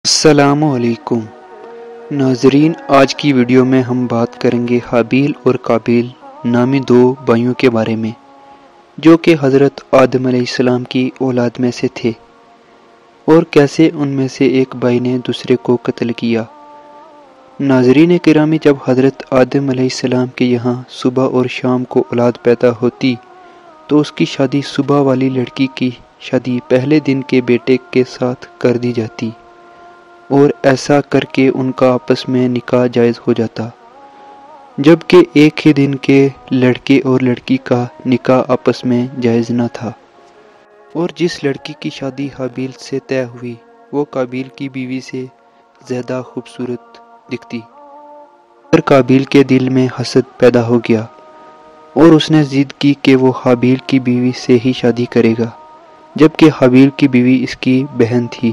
السلام علیکم ناظرین، آج کی ویڈیو میں ہم بات کریں گے حابیل اور قابیل نامی دو بھائیوں کے بارے میں، جو کہ حضرت آدم علیہ السلام کی اولاد میں سے تھے، اور کیسے ان میں سے ایک بھائی نے دوسرے کو قتل کیا۔ ناظرین گرامی، جب حضرت آدم علیہ السلام کے یہاں صبح اور شام کو اولاد پیدا ہوتی تو اس کی شادی صبح والی لڑکی کی شادی پہلے دن کے بیٹے کے ساتھ کر دی جاتی، اور ایسا کر کے ان کا آپس میں نکاح جائز ہو جاتا، جبکہ ایک ہی دن کے لڑکے اور لڑکی کا نکاح آپس میں جائز نہ تھا۔ اور جس لڑکی کی شادی حابیل سے طے ہوئی وہ قابیل کی بیوی سے زیادہ خوبصورت دکھتی، پر قابیل کے دل میں حسد پیدا ہو گیا اور اس نے ضد کی کہ وہ حابیل کی بیوی سے ہی شادی کرے گا، جبکہ حابیل کی بیوی اس کی بہن تھی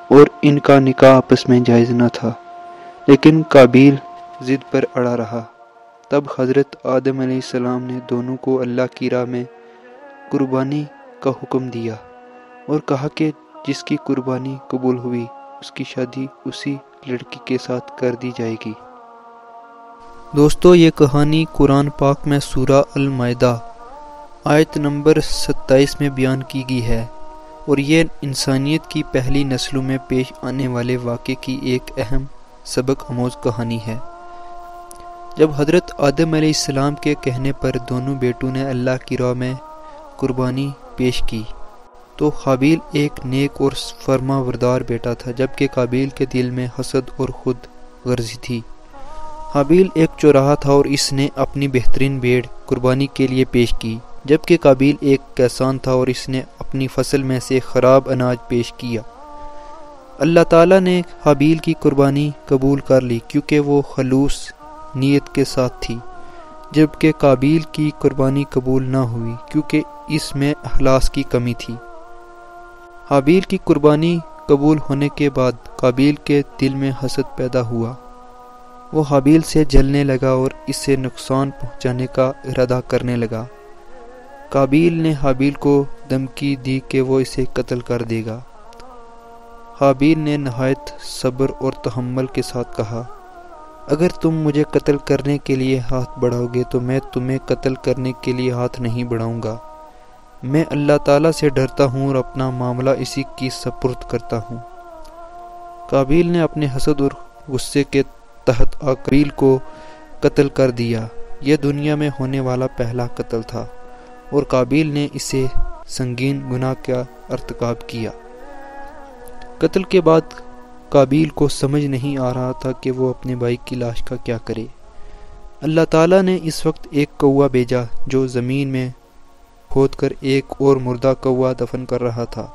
اور ان کا نکاح آپس میں جائز نہ تھا، لیکن قابیل ضد پر اڑا رہا۔ تب حضرت آدم علیہ السلام نے دونوں کو اللہ کی راہ میں قربانی کا حکم دیا اور کہا کہ جس کی قربانی قبول ہوئی اس کی شادی اسی لڑکی کے ساتھ کر دی جائے گی۔ دوستو، یہ کہانی قرآن پاک میں سورہ المائدہ آیت نمبر 27 میں بیان کی گئی ہے، اور یہ انسانیت کی پہلی نسلوں میں پیش آنے والے واقعے کی ایک اہم سبق آموز کہانی ہے۔ جب حضرت آدم علیہ السلام کے کہنے پر دونوں بیٹوں نے اللہ کی راہ میں قربانی پیش کی تو حابیل ایک نیک اور فرما بردار بیٹا تھا، جبکہ قابیل کے دل میں حسد اور خود غرضی تھی۔ حابیل ایک چوراہا تھا اور اس نے اپنی بہترین بھیڑ قربانی کے لیے پیش کی، جبکہ قابیل ایک کسان تھا اور اس نے اپنی فصل میں سے خراب اناج پیش کیا۔ اللہ تعالیٰ نے حابیل کی قربانی قبول کر لی کیونکہ وہ خلوص نیت کے ساتھ تھی، جبکہ قابیل کی قربانی قبول نہ ہوئی کیونکہ اس میں اخلاص کی کمی تھی۔ حابیل کی قربانی قبول ہونے کے بعد قابیل کے دل میں حسد پیدا ہوا، وہ حابیل سے جلنے لگا اور اسے نقصان پہنچانے کا ارادہ کرنے لگا۔ قابیل نے حابیل کو دھمکی دی کہ وہ اسے قتل کر دے گا۔ حابیل نے نہایت صبر اور تحمل کے ساتھ کہا، اگر تم مجھے قتل کرنے کے لیے ہاتھ بڑھاؤ گے تو میں تمہیں قتل کرنے کے لیے ہاتھ نہیں بڑھاؤں گا۔ میں اللہ تعالیٰ سے ڈرتا ہوں اور اپنا معاملہ اسی کی سپرد کرتا ہوں۔ قابیل نے اپنے حسد اور غصے کے تحت قابیل کو قتل کر دیا۔ یہ دنیا میں ہونے والا پہلا قتل تھا اور قابیل نے اسے سنگین گناہ کا ارتکاب کیا۔ قتل کے بعد قابیل کو سمجھ نہیں آ رہا تھا کہ وہ اپنے بھائی کی لاش کا کیا کرے۔ اللہ تعالیٰ نے اس وقت ایک کوا بھیجا جو زمین میں کھود کر ایک اور مردہ کوا دفن کر رہا تھا۔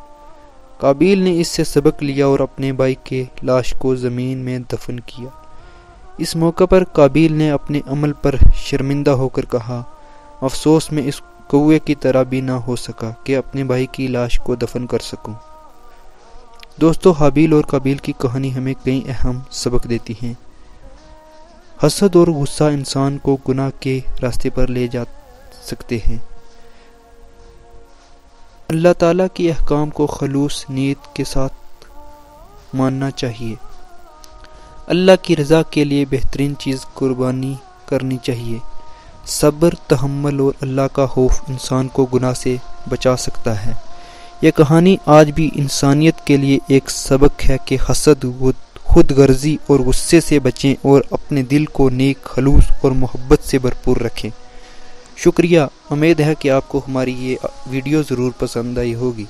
قابیل نے اس سے سبق لیا اور اپنے بھائی کے لاش کو زمین میں دفن کیا۔ اس موقع پر قابیل نے اپنے عمل پر شرمندہ ہو کر کہا، افسوس میں اس کوے کی طرح بھی نہ ہو سکا کہ اپنے بھائی کی لاش کو دفن کر سکوں۔ دوستو، حابیل اور قابیل کی کہانی ہمیں کئی اہم سبق دیتی ہیں۔ حسد اور غصہ انسان کو گناہ کے راستے پر لے جا سکتے ہیں۔ اللہ تعالیٰ کے احکام کو خلوص نیت کے ساتھ ماننا چاہیے۔ اللہ کی رضا کے لیے بہترین چیز قربانی کرنی چاہیے۔ صبر، تحمل اور اللہ کا خوف انسان کو گناہ سے بچا سکتا ہے۔ یہ کہانی آج بھی انسانیت کے لیے ایک سبق ہے کہ حسد، خود غرضی اور غصے سے بچیں اور اپنے دل کو نیک، خلوص اور محبت سے بھرپور رکھیں۔ شکریہ، امید ہے کہ آپ کو ہماری یہ ویڈیو ضرور پسند آئی ہوگی۔